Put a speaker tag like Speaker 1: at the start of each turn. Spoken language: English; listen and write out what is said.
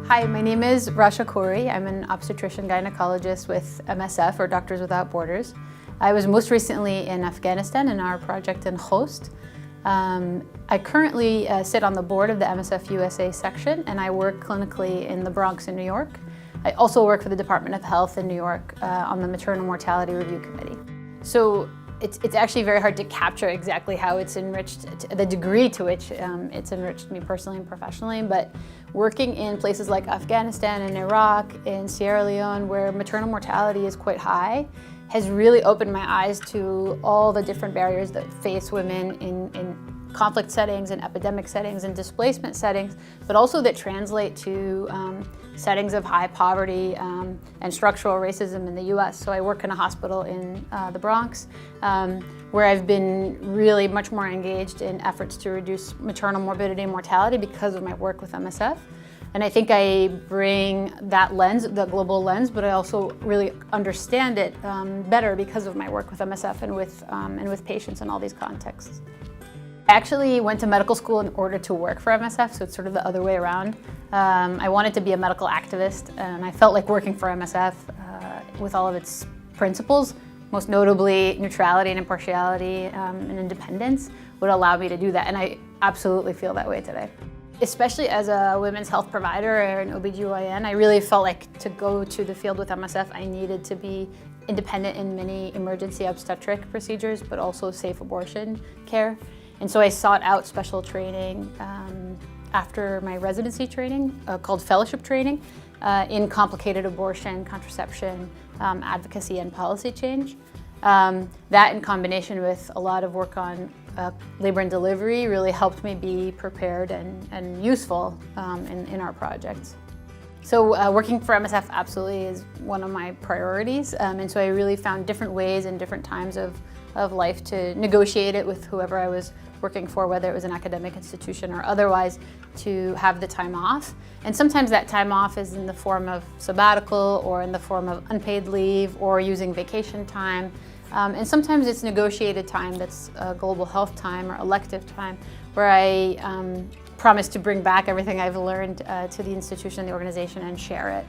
Speaker 1: Hi, my name is Rasha Khoury. I'm an obstetrician gynecologist with MSF, or Doctors Without Borders. I was most recently in Afghanistan in our project in Khost. I currently sit on the board of the MSF USA section, and I work clinically in the Bronx in New York. I also work for the Department of Health in New York on the Maternal Mortality Review Committee. So it's actually very hard to capture exactly how it's enriched, the degree to which it's enriched me personally and professionally, but working in places like Afghanistan and Iraq, in Sierra Leone, where maternal mortality is quite high, has really opened my eyes to all the different barriers that face women in conflict settings and epidemic settings and displacement settings, but also that translate to settings of high poverty and structural racism in the US. So I work in a hospital in the Bronx, where I've been really much more engaged in efforts to reduce maternal morbidity and mortality because of my work with MSF. And I think I bring that lens, the global lens, but I also really understand it better because of my work with MSF and with patients in all these contexts. I actually went to medical school in order to work for MSF, so it's sort of the other way around. I wanted to be a medical activist, and I felt like working for MSF with all of its principles, most notably neutrality and impartiality and independence, would allow me to do that, and I absolutely feel that way today. Especially as a women's health provider or an OBGYN, I really felt like to go to the field with MSF, I needed to be independent in many emergency obstetric procedures, but also safe abortion care. And so I sought out special training after my residency training, called fellowship training, in complicated abortion, contraception, advocacy, and policy change. That in combination with a lot of work on labor and delivery really helped me be prepared and useful in our projects. So working for MSF absolutely is one of my priorities, and so I really found different ways and different times of life to negotiate it with whoever I was working for, whether it was an academic institution or otherwise, to have the time off. And sometimes that time off is in the form of sabbatical or in the form of unpaid leave or using vacation time. And sometimes it's negotiated time that's global health time or elective time, where I promise to bring back everything I've learned to the institution, the organization, and share it.